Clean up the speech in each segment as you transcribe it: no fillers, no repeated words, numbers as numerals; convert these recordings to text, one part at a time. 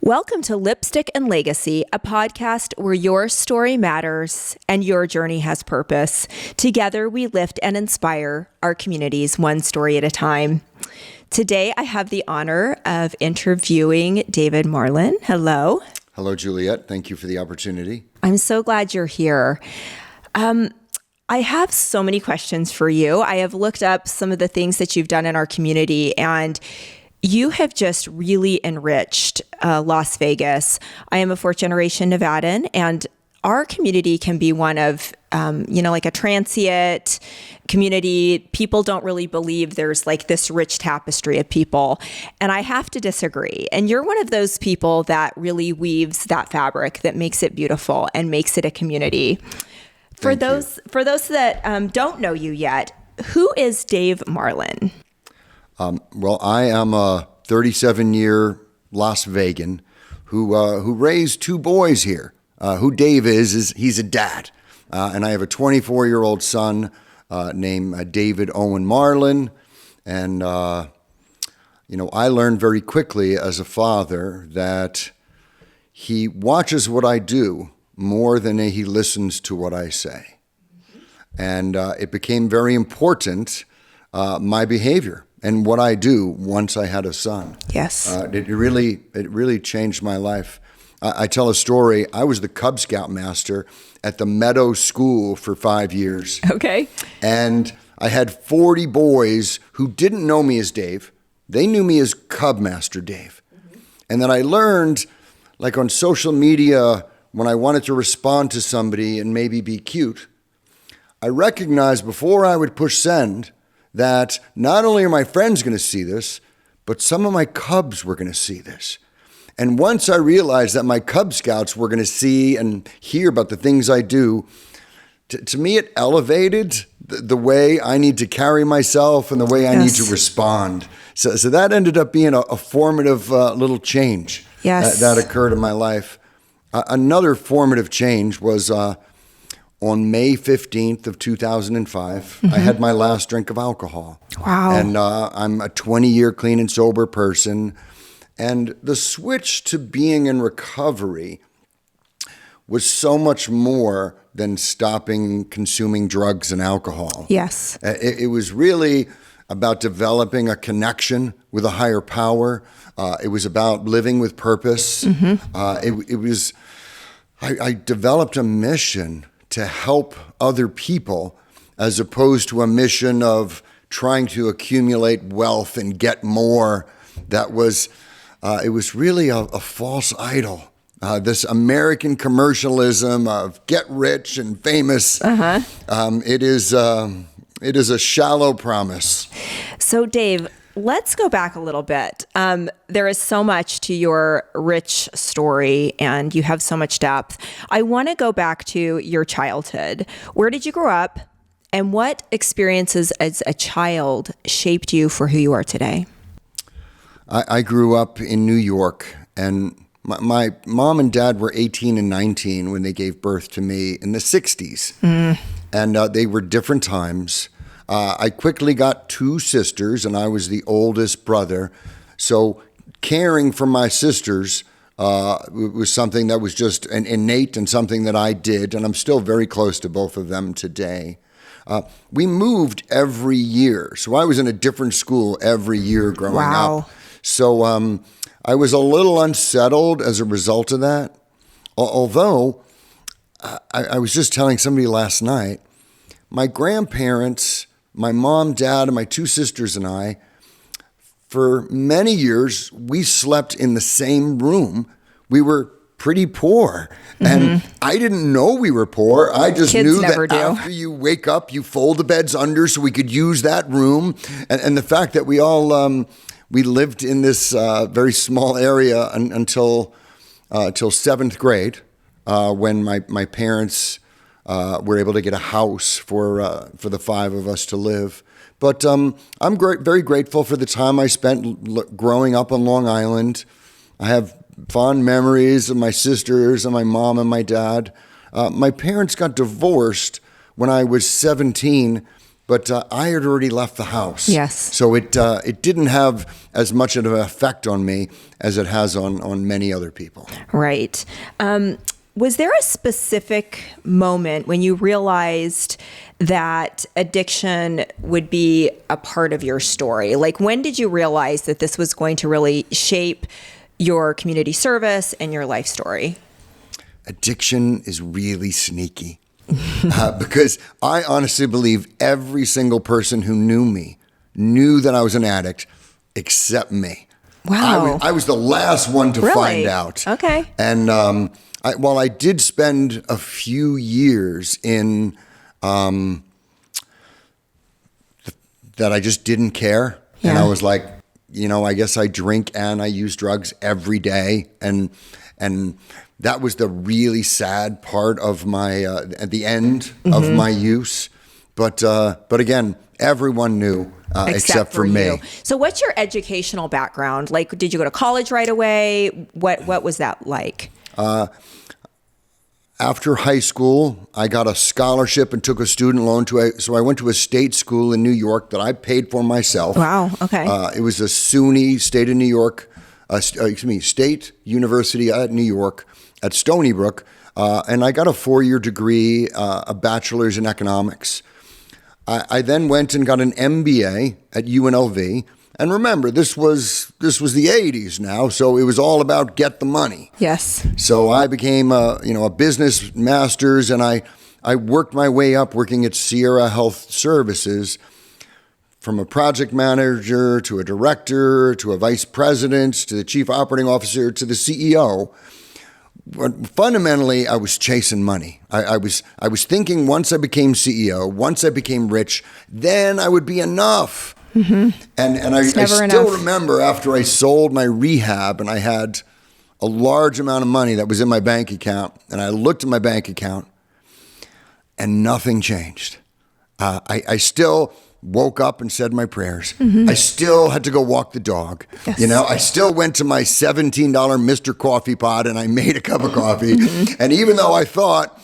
Welcome to Lipstick and Legacy, a podcast where your story matters and your journey has purpose. Together, we lift and inspire our communities one story at a time. Today, I have the honor of interviewing David Marlon. Hello. Hello, Juliet. Thank you for the opportunity. I'm so glad you're here. I have so many questions for you. I have looked up some of the things that you've done in our community, and you have just really enriched Las Vegas. I am a fourth-generation Nevadan, and our community can be one of, like a transient community. People don't really believe there's like this rich tapestry of people. And I have to disagree. And you're one of those people that really weaves that fabric that makes it beautiful and makes it a community. For those that don't know you yet, who is Dave Marlon? Well, I am a 37-year Las Vegan who raised two boys here. Who Dave is he's a dad. And I have a 24-year-old son named David Owen Marlon. And, I learned very quickly as a father that he watches what I do more than he listens to what I say. And it became very important, my behavior and what I do once I had a son. Yes. It really changed my life. I tell a story. I was the Cub Scout master at the Meadow School for 5 years. Okay. And I had 40 boys who didn't know me as Dave. They knew me as Cub Master Dave. Mm-hmm. And then I learned, like on social media, when I wanted to respond to somebody and maybe be cute, I recognized before I would push send that not only are my friends going to see this, but some of my Cubs were going to see this. And once I realized that my Cub Scouts were going to see and hear about the things I do, to me it elevated the way I need to carry myself and the way I need to respond. So that ended up being a formative little change that occurred in my life. Another formative change was on May 15th of 2005, mm-hmm. I had my last drink of alcohol. Wow. And I'm a 20-year clean and sober person. And the switch to being in recovery was so much more than stopping consuming drugs and alcohol. Yes. It was really about developing a connection with a higher power. It was about living with purpose. Mm-hmm. I developed a mission to help other people as opposed to a mission of trying to accumulate wealth and get more. It was really a false idol. This American commercialism of get rich and famous. Uh-huh. It is a shallow promise. So Dave, let's go back a little bit. There is so much to your rich story and you have so much depth. I want to go back to your childhood. Where did you grow up and what experiences as a child shaped you for who you are today? I grew up in New York, and my mom and dad were 18 and 19 when they gave birth to me in the 60s. Mm. And they were different times. I quickly got two sisters, and I was the oldest brother. So caring for my sisters was something that was just an innate and something that I did, and I'm still very close to both of them today. We moved every year. So I was in a different school every year growing up. So I was a little unsettled as a result of that. Although I was just telling somebody last night, my grandparents, my mom, dad, and my two sisters and I, for many years, we slept in the same room. We were pretty poor. Mm-hmm. And I didn't know we were poor. I just knew that after you wake up, you fold the beds under so we could use that room. And the fact that we all... we lived in this very small area until seventh grade, when my parents were able to get a house for the five of us to live. But I'm very grateful for the time I spent growing up on Long Island. I have fond memories of my sisters and my mom and my dad. My parents got divorced when I was 17, but I had already left the house. Yes. So it didn't have as much of an effect on me as it has on many other people. Right. Was there a specific moment when you realized that addiction would be a part of your story? Like, when did you realize that this was going to really shape your community service and your life story? Addiction is really sneaky because I honestly believe every single person who knew me knew that I was an addict except me. Wow. I was the last one to find out. Okay. And while I did spend a few years in that I just didn't care. Yeah. And I was like, I guess I drink and I use drugs every day. And that was the really sad part of my, at the end of my use. But again, everyone knew except for me. You. So what's your educational background? Like, did you go to college right away? What was that like? After high school, I got a scholarship and took a student loan so I went to a state school in New York that I paid for myself. Wow. Okay. It was a SUNY, State of New York, State University at New York at Stony Brook, and I got a 4-year degree, a bachelor's in economics. I then went and got an MBA at UNLV. And remember, this was the 80s now, so it was all about get the money. Yes. So I became a business master's, and I worked my way up working at Sierra Health Services, from a project manager to a director to a vice president to the chief operating officer to the CEO. But fundamentally, I was chasing money. I was thinking once I became CEO, once I became rich, then I would be enough. Mm-hmm. And I still remember after I sold my rehab and I had a large amount of money that was in my bank account, and I looked at my bank account and nothing changed. I still woke up and said my prayers. Mm-hmm. I still had to go walk the dog. Yes. I still went to my $17 Mr. Coffee pot and I made a cup of coffee. Mm-hmm. And even though I thought,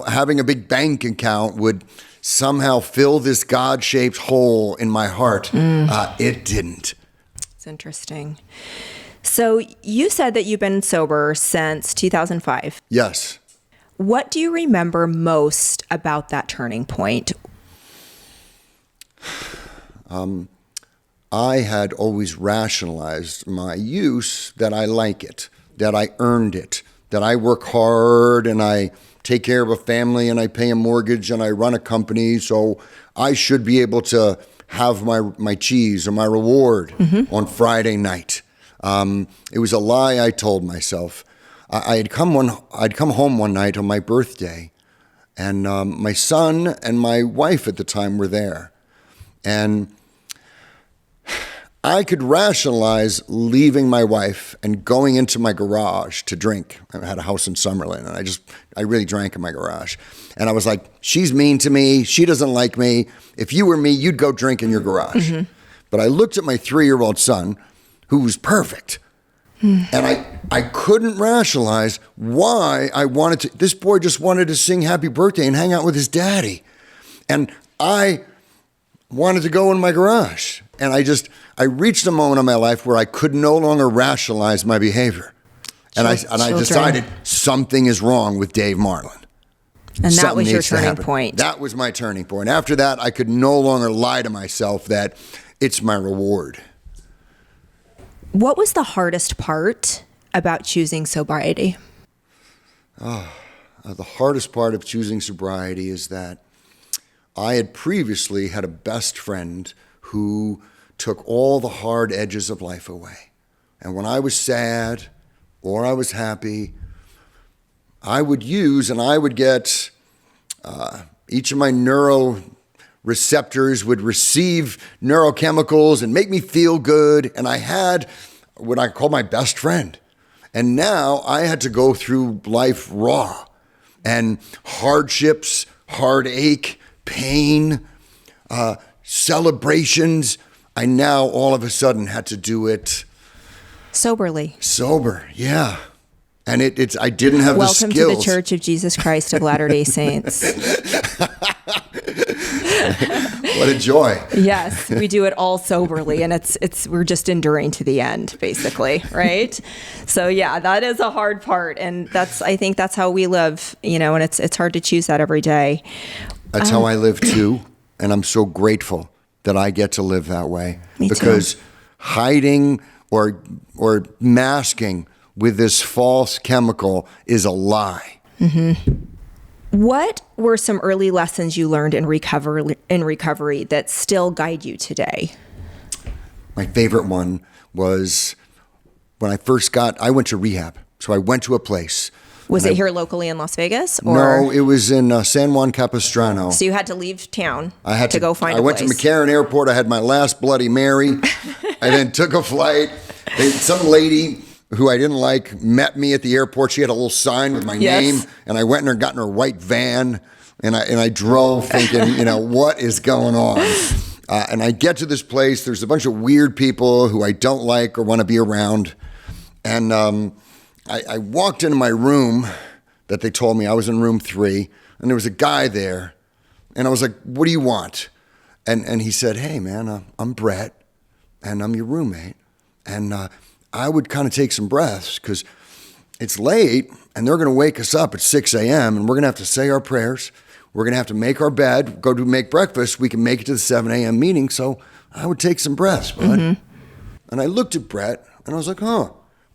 having a big bank account would somehow fill this God-shaped hole in my heart, it didn't. It's interesting. So you said that you've been sober since 2005. Yes. What do you remember most about that turning point? I had always rationalized my use that I like it, that I earned it, that I work hard and I take care of a family and I pay a mortgage and I run a company, so I should be able to have my cheese or my reward on Friday night. It was a lie I told myself. I'd come home one night on my birthday, and my son and my wife at the time were there. And I could rationalize leaving my wife and going into my garage to drink. I had a house in Summerlin, and I really drank in my garage. And I was like, she's mean to me. She doesn't like me. If you were me, you'd go drink in your garage. Mm-hmm. But I looked at my 3-year-old son, who was perfect. And I couldn't rationalize why I wanted to. This boy just wanted to sing happy birthday and hang out with his daddy. And I wanted to go in my garage. And I reached a moment in my life where I could no longer rationalize my behavior. And I decided something is wrong with Dave Marlon. And that was your turning point. That was my turning point. After that, I could no longer lie to myself that it's my reward. What was the hardest part about choosing sobriety? The hardest part of choosing sobriety is that I had previously had a best friend who took all the hard edges of life away. And when I was sad or I was happy, I would use and I would get each of my neuroreceptors would receive neurochemicals and make me feel good. And I had what I call my best friend. And now I had to go through life raw and hardships, heartache, pain, celebrations. I now all of a sudden had to do it soberly. Sober, yeah. And I didn't have Welcome the skills. to the Church of Jesus Christ of Latter-day Saints. What a joy. Yes, we do it all soberly, and we're just enduring to the end, basically, right? So yeah, that is a hard part, and I think that's how we live, and it's hard to choose that every day. That's how I live too, and I'm so grateful that I get to live that way. Me because too. Hiding or masking with this false chemical is a lie. Mm-hmm. What were some early lessons you learned in recovery that still guide you today? My favorite one was when I went to rehab. So I went to a place. Was it here locally in Las Vegas? Or? No, it was in San Juan Capistrano. So you had to leave town to go find a place. I went to McCarran Airport. I had my last Bloody Mary. I then took a flight. Some lady who I didn't like met me at the airport. She had a little sign with my name, and I went in there, got in her white van, and I drove thinking, what is going on? And I get to this place. There's a bunch of weird people who I don't like or want to be around. And I walked into my room that they told me I was in room 3, and there was a guy there. And I was like, what do you want? And he said, hey, man, I'm Brett, and I'm your roommate. And I would kind of take some breaths because it's late, and they're going to wake us up at 6 a.m., and we're going to have to say our prayers. We're going to have to make our bed, go to make breakfast. We can make it to the 7 a.m. meeting, so I would take some breaths, bud. Mm-hmm. And I looked at Brett, and I was like,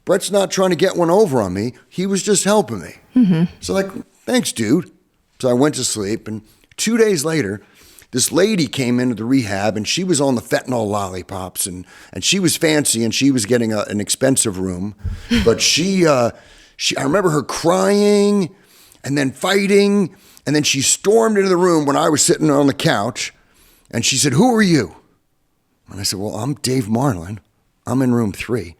Brett's not trying to get one over on me. He was just helping me. Mm-hmm. So like, thanks, dude. So I went to sleep, and 2 days later, this lady came into the rehab, and she was on the fentanyl lollipops, and she was fancy, and she was getting an expensive room. But I remember her crying and then fighting, and then she stormed into the room when I was sitting on the couch, and she said, who are you? And I said, well, I'm Dave Marlon. I'm in room 3,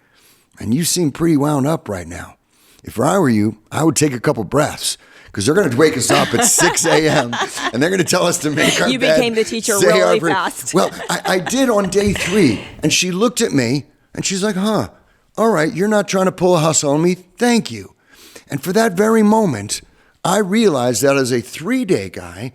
and you seem pretty wound up right now. If I were you, I would take a couple breaths, because they're going to wake us up at 6 a.m. and they're going to tell us to make our bed. You became the teacher really fast. Well, I did on day 3, and she looked at me, and she's like, all right, you're not trying to pull a hustle on me. Thank you. And for that very moment, I realized that as a 3-day guy,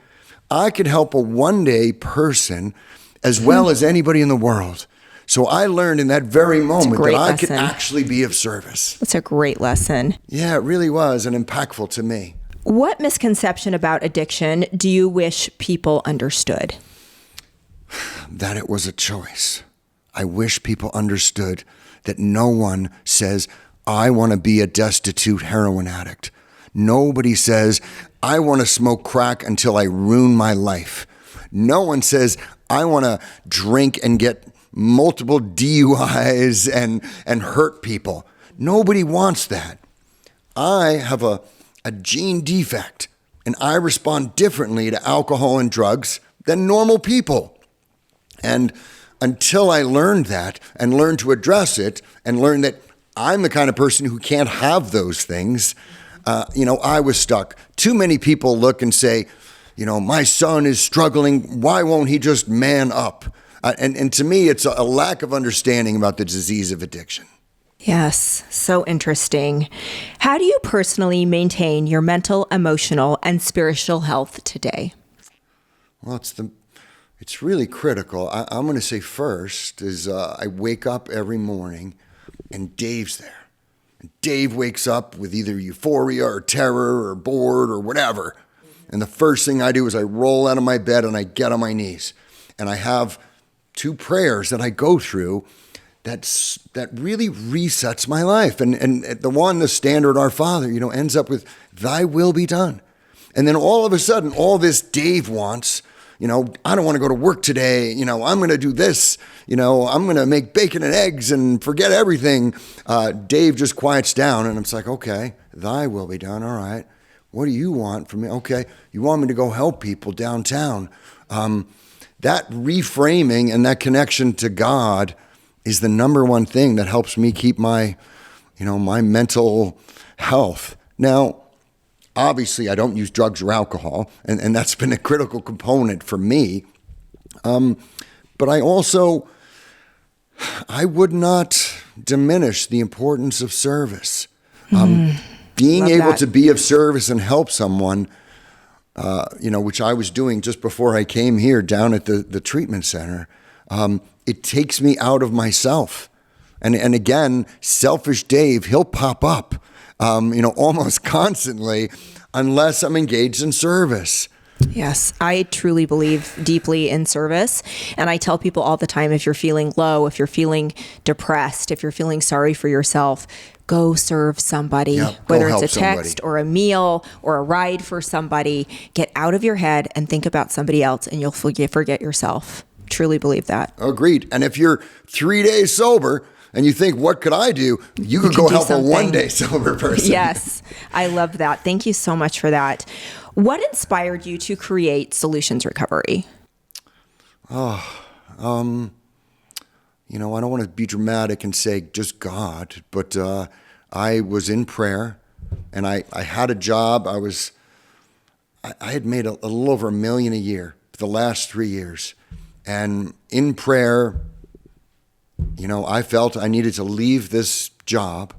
I could help a 1-day person as well as anybody in the world. So I learned in that very moment that I could actually be of service. That's a great lesson. Yeah, it really was, and impactful to me. What misconception about addiction do you wish people understood? That it was a choice. I wish people understood that no one says, I want to be a destitute heroin addict. Nobody says, I want to smoke crack until I ruin my life. No one says, I want to drink and get multiple DUIs and hurt people. Nobody wants that. I have a gene defect, and I respond differently to alcohol and drugs than normal people. And until I learned that and learned to address it and learned that I'm the kind of person who can't have those things, I was stuck. Too many people look and say, my son is struggling. Why won't he just man up? And to me, it's a lack of understanding about the disease of addiction. Yes, so interesting. How do you personally maintain your mental, emotional, and spiritual health today? Well, it's really critical. I'm going to say first is I wake up every morning and Dave's there. And Dave wakes up with either euphoria or terror or bored or whatever. And the first thing I do is I roll out of my bed and I get on my knees. And I have 2 prayers that I go through that really resets my life. And the standard Our Father, ends up with, thy will be done. And then all of a sudden, all this Dave wants, I don't want to go to work today. I'm going to do this. I'm going to make bacon and eggs and forget everything. Dave just quiets down and it's like, okay, thy will be done. All right. What do you want from me? Okay. You want me to go help people downtown. That reframing and that connection to God is the number one thing that helps me keep my mental health. Now, obviously, I don't use drugs or alcohol, and that's been a critical component for me. But I would not diminish the importance of service. Being able to be of service and help someone which I was doing just before I came here down at the treatment center, it takes me out of myself. And again, selfish Dave, he'll pop up, almost constantly unless I'm engaged in service. Yes, I truly believe deeply in service. And I tell people all the time, if you're feeling low, if you're feeling depressed, if you're feeling sorry for yourself, go serve somebody, whether it's a text or a meal or a ride for somebody. Get out of your head and think about somebody else, and you'll forget yourself. Truly believe that. Agreed. And if you're 3 days sober and you think, what could I do? You could go help a 1 day sober person. Yes, I love that. Thank you so much for that. What inspired you to create Solutions Recovery? I don't want to be dramatic and say just God, but I was in prayer, and I had a job. I had made a little over $1 million a year for the last 3 years. And in prayer, I felt I needed to leave this job,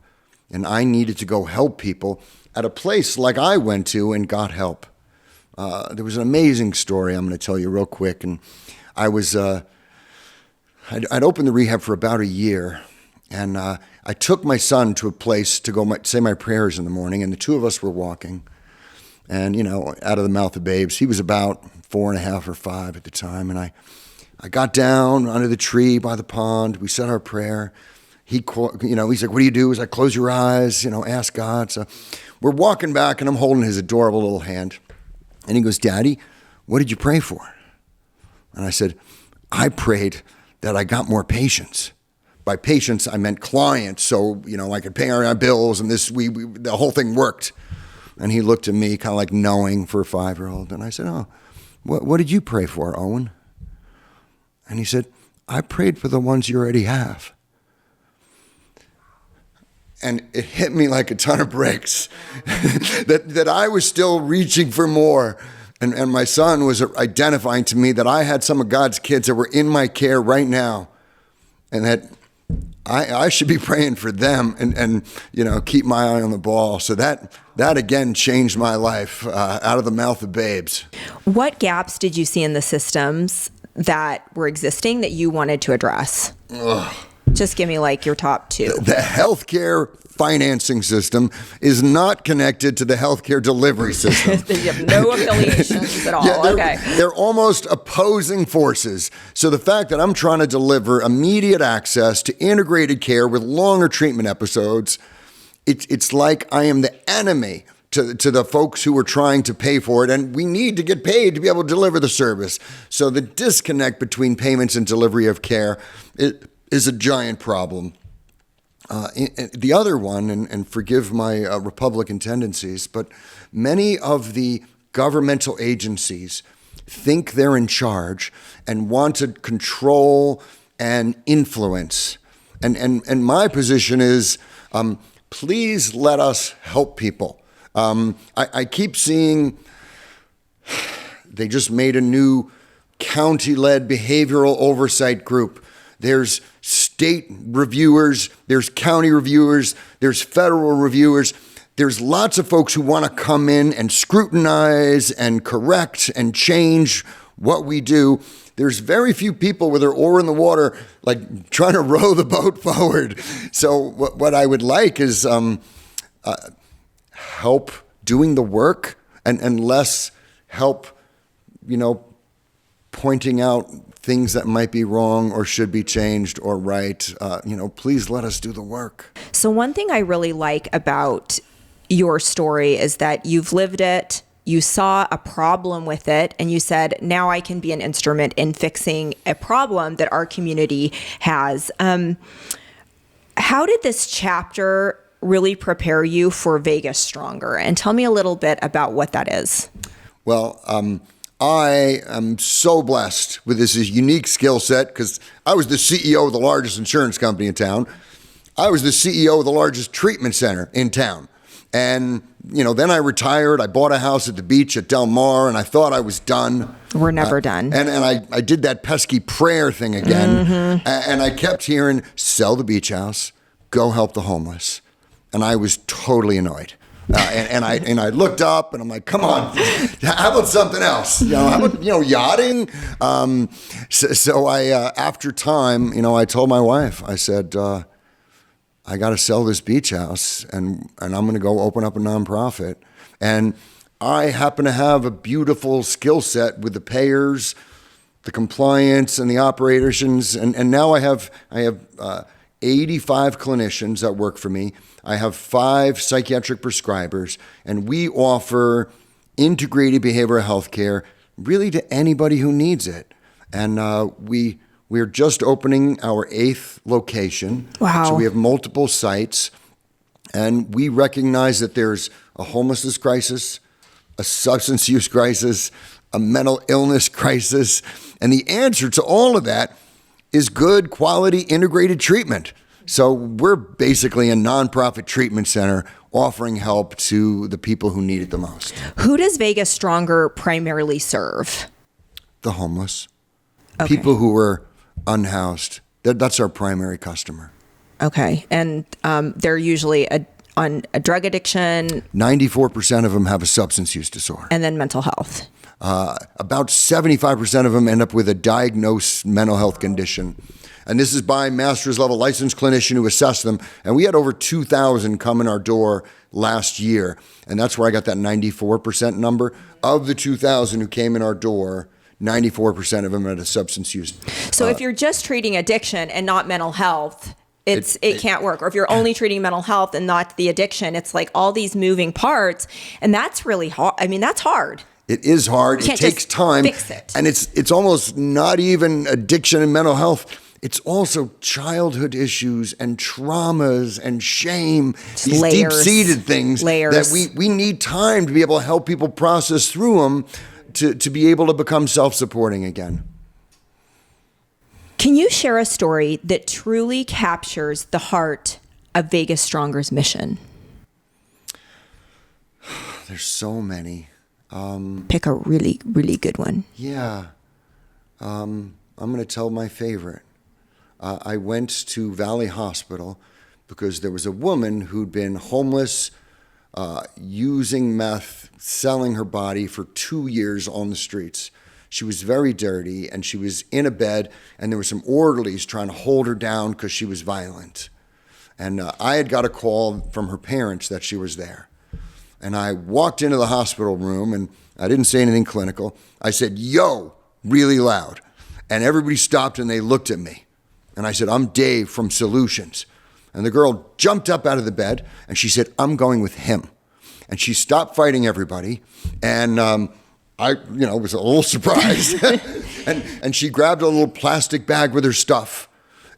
and I needed to go help people at a place like I went to and got help. There was an amazing story I'm going to tell you real quick. And I was, I'd opened the rehab for about a year, and I took my son to a place to go say my prayers in the morning, and the two of us were walking. And, out of the mouth of babes, he was about 4.5 or 5 at the time. And I got down under the tree by the pond. We said our prayer. He's like, what do you do? He's like, close your eyes, ask God. So we're walking back, and I'm holding his adorable little hand. And he goes, Daddy, what did you pray for? And I said, I prayed that I got more patients. By patients, I meant clients. So, I could pay our bills, and the whole thing worked. And he looked at me kind of like knowing for a 5-year-old. And I said, oh, what did you pray for, Owen? And he said, I prayed for the ones you already have. And it hit me like a ton of bricks that I was still reaching for more. And my son was identifying to me that I had some of God's kids that were in my care right now, and that I should be praying for them and keep my eye on the ball. So that again changed my life out of the mouth of babes. What gaps did you see in the systems that were existing that you wanted to address? Just give me your top 2. The healthcare financing system is not connected to the healthcare delivery system. You have no affiliations at all. They're almost opposing forces. So the fact that I'm trying to deliver immediate access to integrated care with longer treatment episodes, it's like I am the enemy to the folks who are trying to pay for it, and we need to get paid to be able to deliver the service. So the disconnect between payments and delivery of care is a giant problem. The other one, and forgive my Republican tendencies, but many of the governmental agencies think they're in charge and want to control and influence. And my position is, please let us help people. I keep seeing they just made a new county-led behavioral oversight group. There's state reviewers, there's county reviewers, there's federal reviewers. There's lots of folks who want to come in and scrutinize and correct and change what we do. There's very few people with their oar in the water, trying to row the boat forward. So what I would like is help doing the work and less help, pointing out things that might be wrong or should be changed or right. Please let us do the work. So one thing I really like about your story is that you've lived it, you saw a problem with it, and you said, now I can be an instrument in fixing a problem that our community has. How did this chapter really prepare you for Vegas Stronger? And tell me a little bit about what that is. Well, I am so blessed with this unique skill set because I was the CEO of the largest insurance company in town. I was the CEO of the largest treatment center in town. And, then I retired. I bought a house at the beach at Del Mar, and I thought I was done. We're never done. And I did that pesky prayer thing again. Mm-hmm. And I kept hearing, sell the beach house, go help the homeless. And I was totally annoyed. And I looked up and I'm like, come on, how about something else? How about, yachting? So I, after time, I told my wife, I said, I got to sell this beach house and I'm going to go open up a nonprofit. And I happen to have a beautiful skill set with the payers, the compliance and the operations. And now I have 85 clinicians that work for me. I have 5 psychiatric prescribers, and we offer integrated behavioral health care really to anybody who needs it. And we're just opening our 8th location. Wow. So we have multiple sites, and we recognize that there's a homelessness crisis, a substance use crisis, a mental illness crisis. And the answer to all of that is good quality integrated treatment. So we're basically a nonprofit treatment center offering help to the people who need it the most. Who does Vegas Stronger primarily serve? The homeless, Okay. people who are unhoused. That's our primary customer. Okay. And they're usually on a drug addiction 94% of them have a substance use disorder. and then mental health. About 75% of them end up with a diagnosed mental health condition. And this is by master's level licensed clinician who assessed them. And we had over 2,000 come in our door last year. And that's where I got that 94% number. Of the 2,000 who came in our door, 94% of them had a substance use. So if you're just treating addiction and not mental health, it can't work. Or if you're only treating mental health and not the addiction, it's like all these moving parts. And that's really hard. I mean, that's hard. It is hard. You It takes just time. fix it. And it's almost not even addiction and mental health. It's also childhood issues and traumas and shame, these layers, deep-seated things layers. that we need time to be able to help people process through them to be able to become self-supporting again. Can you share a story that truly captures the heart of Vegas Stronger's mission? There's so many. Pick a really, really good one. Yeah. I'm going to tell my favorite. I went to Valley Hospital because there was a woman who'd been homeless, using meth, selling her body for 2 years on the streets. She was very dirty, and she was in a bed, and there were some orderlies trying to hold her down because she was violent. And I had got a call from her parents that she was there. And I walked into the hospital room, and I didn't say anything clinical. I said, "Yo," really loud. And everybody stopped, and they looked at me. And I said, "I'm Dave from Solutions." And the girl jumped up out of the bed, and she said, "I'm going with him." And she stopped fighting everybody. And I was a little surprised. and she grabbed a little plastic bag with her stuff.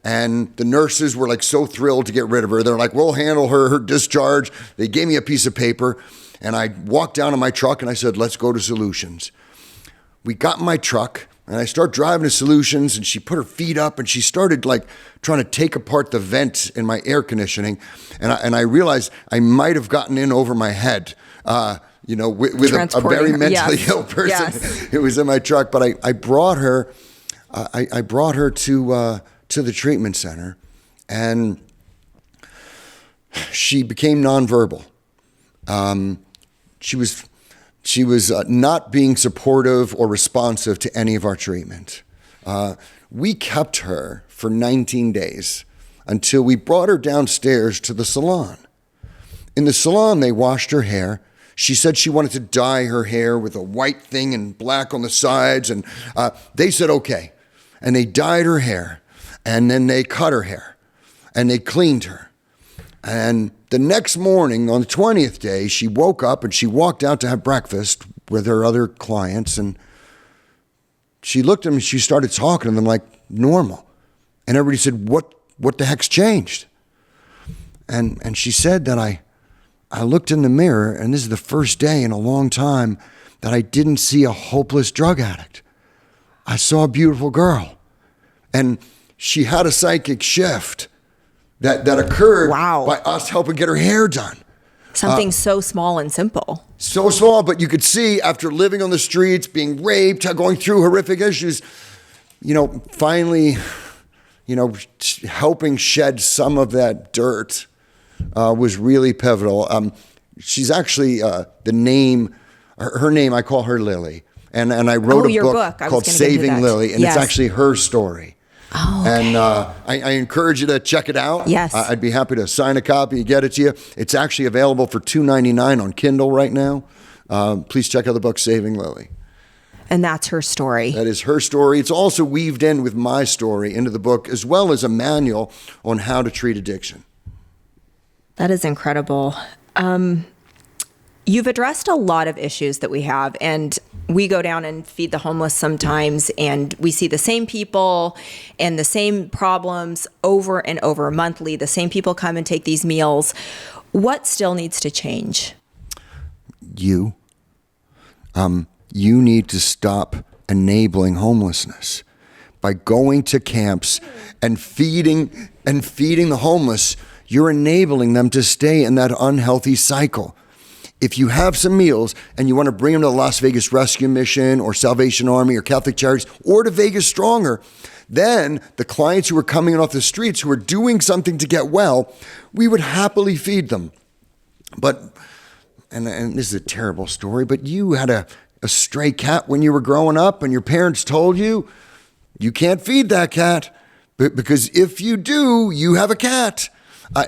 And the nurses were like so thrilled to get rid of her. They're like, "We'll handle her discharge." They gave me a piece of paper. And I walked down to my truck, and I said, "Let's go to Solutions." We got in my truck. And I start driving to Solutions, and she put her feet up, and she started like trying to take apart the vent in my air conditioning. And I realized I might have gotten in over my head, with a very mentally ill person who was in my truck. But I brought her, I brought her to the treatment center, and she became nonverbal. She was not being supportive or responsive to any of our treatment. We kept her for 19 days until we brought her downstairs to the salon. In the salon, they washed her hair. She said she wanted to dye her hair with a white thing and black on the sides, and they said okay. And they dyed her hair, and then they cut her hair, and they cleaned her. And the next morning, on the 20th day, she woke up and she walked out to have breakfast with her other clients. And she looked at them and she started talking to them like normal. And everybody said, what the heck's changed? And she said that I looked in the mirror, and this is the first day in a long time that I didn't see a hopeless drug addict. I saw a beautiful girl. And she had a psychic shift that occurred by us helping get her hair done. Something so small and simple. So small, but you could see after living on the streets, being raped, going through horrific issues, finally, helping shed some of that dirt was really pivotal. she's actually the name, her name, I call her Lily. And I wrote a book called Saving Lily, and it's actually her story. Oh, okay. And I encourage you to check it out. Yes. I'd be happy to sign a copy and get it to you. It's actually available for $2.99 on Kindle right now. Please check out the book, Saving Lily. And that's her story. That is her story. It's also weaved in with my story into the book, as well as a manual on how to treat addiction. That is incredible. You've addressed a lot of issues that we have, and we go down and feed the homeless sometimes, and we see the same people and the same problems over and over monthly. The same people come and take these meals. What still needs to change? You need to stop enabling homelessness by going to camps and feeding the homeless. You're enabling them to stay in that unhealthy cycle. If you have some meals and you want to bring them to the Las Vegas Rescue Mission or Salvation Army or Catholic Charities or to Vegas Stronger, then the clients who are coming off the streets who are doing something to get well, we would happily feed them. But, and this is a terrible story, but you had a stray cat when you were growing up and your parents told you, you can't feed that cat because if you do, you have a cat.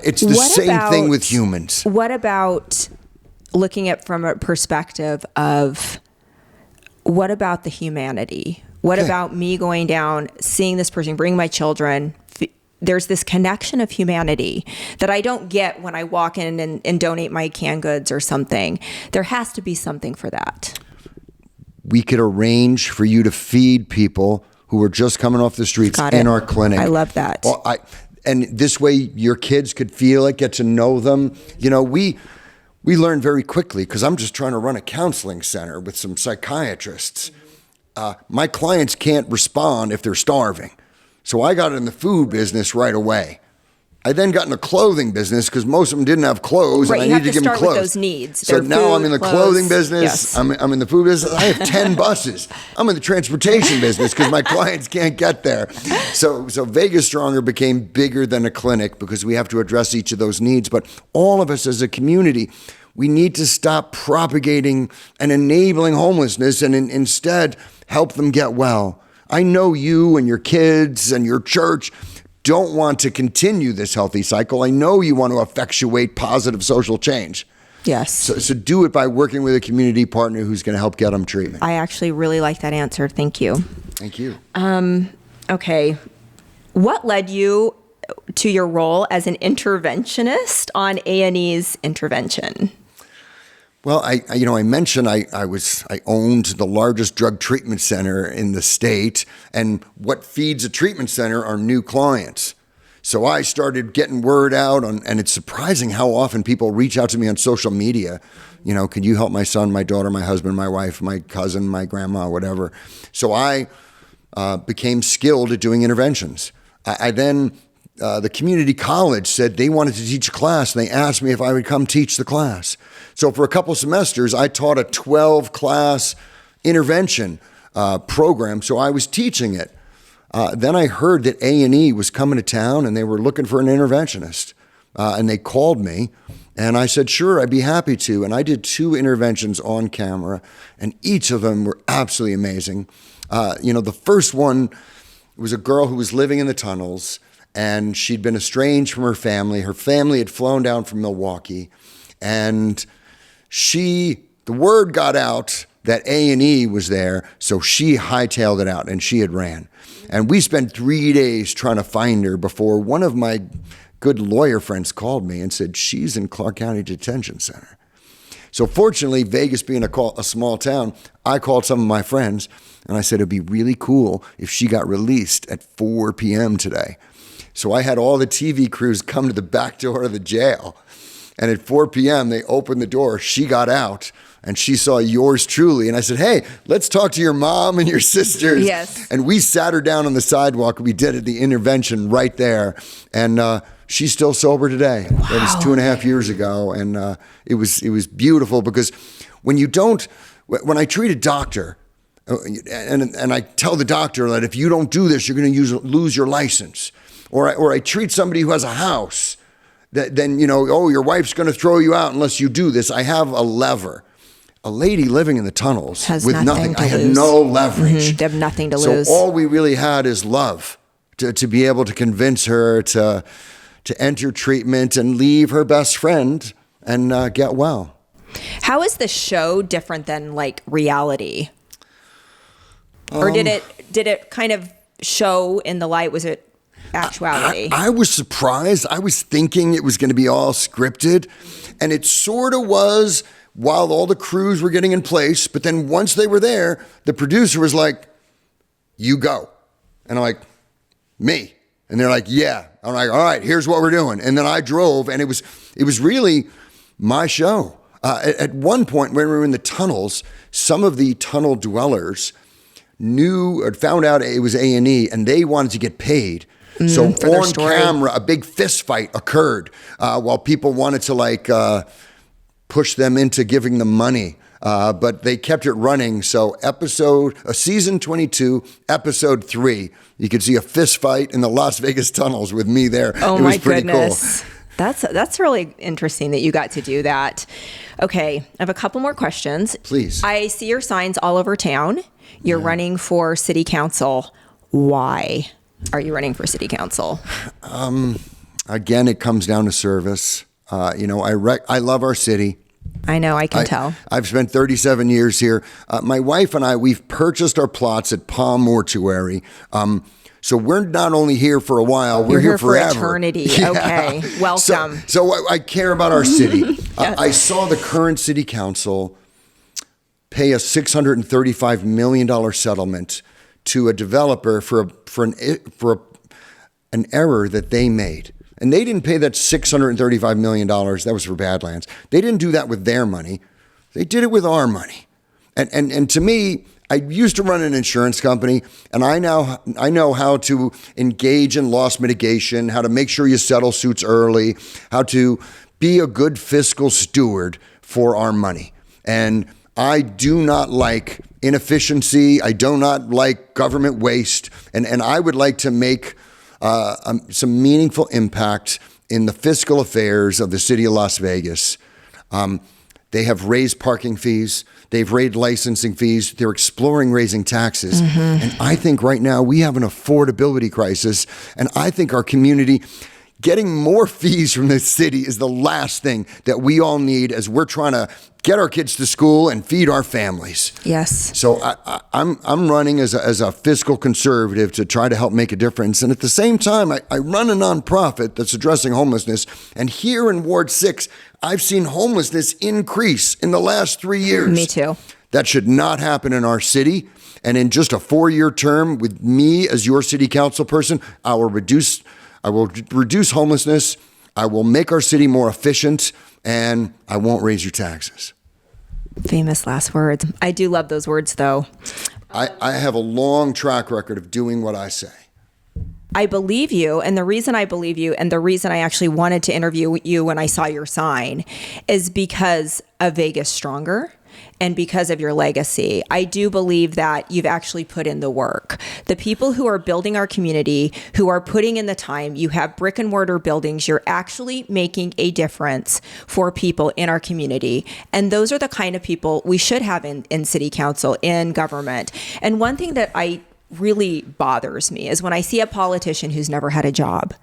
It's the same thing with humans. What about looking at from a perspective of what about the humanity? What about me going down, seeing this person, bring my children? There's this connection of humanity that I don't get when I walk in and donate my canned goods or something. There has to be something for that. We could arrange for you to feed people who are just coming off the streets in our clinic. I love that. Well, and this way your kids could feel it, get to know them. You know, we learn very quickly because I'm just trying to run a counseling center with some psychiatrists. My clients can't respond if they're starving. So I got in the food business right away. I then got in the clothing business because most of them didn't have clothes, and I needed to give them clothes. With those needs. So now I'm in the clothing business. Yes. I'm in the food business. I have 10 buses. I'm in the transportation business because my clients can't get there. So Vegas Stronger became bigger than a clinic because we have to address each of those needs. But all of us as a community, we need to stop propagating and enabling homelessness and instead help them get well. I know you and your kids and your church don't want to continue this healthy cycle. I know you want to effectuate positive social change. Yes. So do it by working with a community partner who's going to help get them treatment. I actually really like that answer. Thank you. Thank you. Okay. What led you to your role as an interventionist on A&E's intervention? Well, I mentioned I owned the largest drug treatment center in the state, and what feeds a treatment center are new clients. So I started getting word out and it's surprising how often people reach out to me on social media. You know, can you help my son, my daughter, my husband, my wife, my cousin, my grandma, whatever. So I became skilled at doing interventions. I then the community college said they wanted to teach a class, and they asked me if I would come teach the class. So for a couple semesters, I taught a 12-class intervention program, so I was teaching it. Then I heard that A&E was coming to town, and they were looking for an interventionist, and they called me, and I said, sure, I'd be happy to, and I did 2 interventions on camera, and each of them were absolutely amazing. The first one was a girl who was living in the tunnels, and she'd been estranged from her family. Her family had flown down from Milwaukee, and the word got out that A&E was there, so she hightailed it out, and she had ran. And we spent 3 days trying to find her before one of my good lawyer friends called me and said, she's in Clark County Detention Center. So fortunately, Vegas being a small town, I called some of my friends, and I said, it'd be really cool if she got released at 4 p.m. today. So I had all the TV crews come to the back door of the jail. And at 4 p.m., they opened the door. She got out, and she saw yours truly. And I said, hey, let's talk to your mom and your sisters. Yes. And we sat her down on the sidewalk. We did the intervention right there. And she's still sober today. Wow. That was 2.5 years ago. And it was beautiful because when I treat a doctor, and I tell the doctor that if you don't do this, you're going to lose your license. Or I treat somebody who has a house. then, oh, your wife's going to throw you out unless you do this. I have a lever. A lady living in the tunnels has with nothing. I had lose. no leverage. They have nothing to lose. So all we really had is love to be able to convince her to enter treatment and leave her best friend and get well. How is the show different than like reality? Or did it kind of show in the light? Was it actuality? I was surprised. I was thinking it was going to be all scripted, and it sort of was while all the crews were getting in place. But then once they were there, the producer was like, "You go," and I'm like, "Me?" And they're like, "Yeah." I'm like, "All right, here's what we're doing." And then I drove, and it was really my show. At one point when we were in the tunnels, some of the tunnel dwellers found out it was A&E, and they wanted to get paid. So on camera, a big fist fight occurred while people wanted to push them into giving them money. But they kept it running. So season 22, episode 3, you could see a fist fight in the Las Vegas tunnels with me there. Oh, it was pretty goodness. Cool. That's really interesting that you got to do that. Okay, I have a couple more questions. Please. I see your signs all over town. You're running for city council. Why are you running for city council? Again, it comes down to service. I love our city. I know, I can tell. I've spent 37 years here. My wife and I, we've purchased our plots at Palm Mortuary. So we're not only here for a while, we're here forever. For eternity. Yeah. Okay, welcome. So I care about our city. I saw the current city council pay a $635 million settlement to a developer for an error that they made. And they didn't pay that $635 million. That was for Badlands. They didn't do that with their money. They did it with our money. And to me, I used to run an insurance company, and I know how to engage in loss mitigation, how to make sure you settle suits early, how to be a good fiscal steward for our money. And I do not like inefficiency. I do not like government waste. And I would like to make some meaningful impact in the fiscal affairs of the city of Las Vegas. They have raised parking fees. They've raised licensing fees. They're exploring raising taxes. Mm-hmm. And I think right now we have an affordability crisis. And I think our community getting more fees from the city is the last thing that we all need as we're trying to get our kids to school and feed our families. Yes. So I'm running as a fiscal conservative to try to help make a difference. And at the same time, I run a nonprofit that's addressing homelessness. And here in Ward 6, I've seen homelessness increase in the last 3 years. Me too. That should not happen in our city. And in just a 4-year term with me as your city council person, I will reduce homelessness. I will make our city more efficient, and I won't raise your taxes. Famous last words. I do love those words, though. I have a long track record of doing what I say. I believe you, and the reason I believe you, and the reason I actually wanted to interview you when I saw your sign, is because of Vegas Stronger. And because of your legacy, I do believe that you've actually put in the work. The people who are building our community, who are putting in the time, you have brick and mortar buildings, you're actually making a difference for people in our community. And those are the kind of people we should have in city council, in government. And one thing that really bothers me is when I see a politician who's never had a job,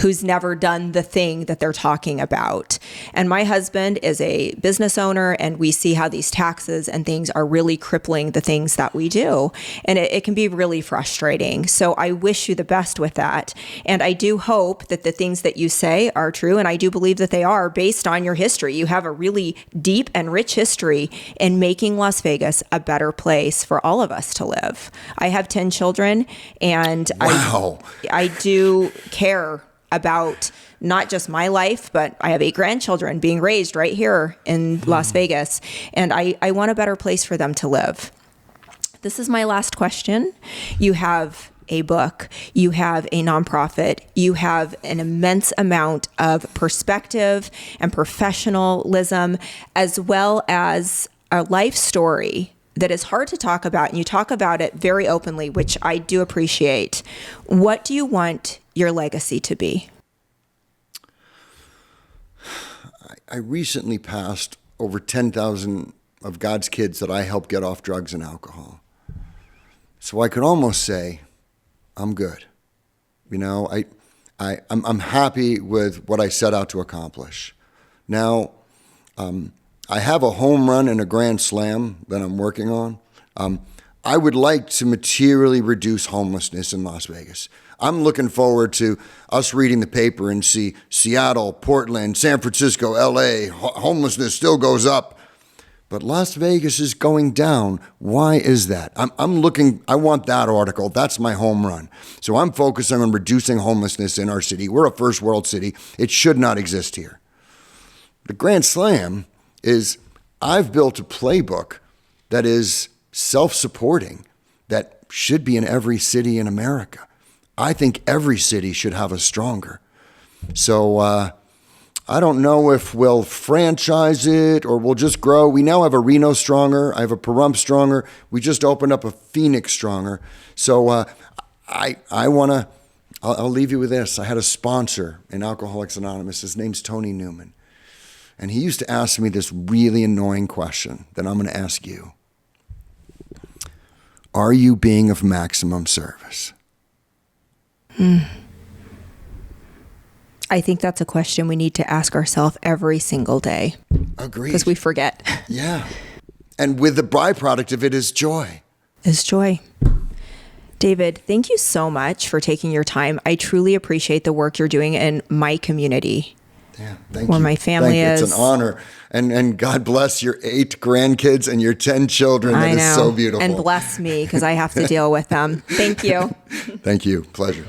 who's never done the thing that they're talking about. And my husband is a business owner, and we see how these taxes and things are really crippling the things that we do. And it can be really frustrating. So I wish you the best with that. And I do hope that the things that you say are true. And I do believe that they are based on your history. You have a really deep and rich history in making Las Vegas a better place for all of us to live. I have 10 children, and wow. I do care about not just my life, but I have 8 grandchildren being raised right here in Las Vegas, and I want a better place for them to live. This is my last question. You have a book, you have a nonprofit, you have an immense amount of perspective and professionalism, as well as a life story that is hard to talk about, and you talk about it very openly, which I do appreciate. What do you want your legacy to be? I recently passed over 10,000 of God's kids that I helped get off drugs and alcohol. So I could almost say, I'm good. You know, I'm happy with what I set out to accomplish. Now, I have a home run and a grand slam that I'm working on. I would like to materially reduce homelessness in Las Vegas. I'm looking forward to us reading the paper and see Seattle, Portland, San Francisco, LA, homelessness still goes up. But Las Vegas is going down. Why is that? I'm looking, I want that article. That's my home run. So I'm focusing on reducing homelessness in our city. We're a first world city. It should not exist here. The Grand Slam is I've built a playbook that is self-supporting, that should be in every city in America. I think every city should have a stronger. So I don't know if we'll franchise it or we'll just grow. We now have a Reno Stronger. I have a Pahrump Stronger. We just opened up a Phoenix Stronger. So I want to, I'll leave you with this. I had a sponsor in Alcoholics Anonymous. His name's Tony Newman. And he used to ask me this really annoying question that I'm going to ask you. Are you being of maximum service? I think that's a question we need to ask ourselves every single day. Agreed. Because we forget. Yeah. And with the byproduct of it is joy. Is joy. David, thank you so much for taking your time. I truly appreciate the work you're doing in my community. Yeah, thank where you. my family is. It's an honor. And God bless your 8 grandkids and your 10 children. That is so beautiful. And bless me because I have to deal with them. Thank you. Thank you. Pleasure.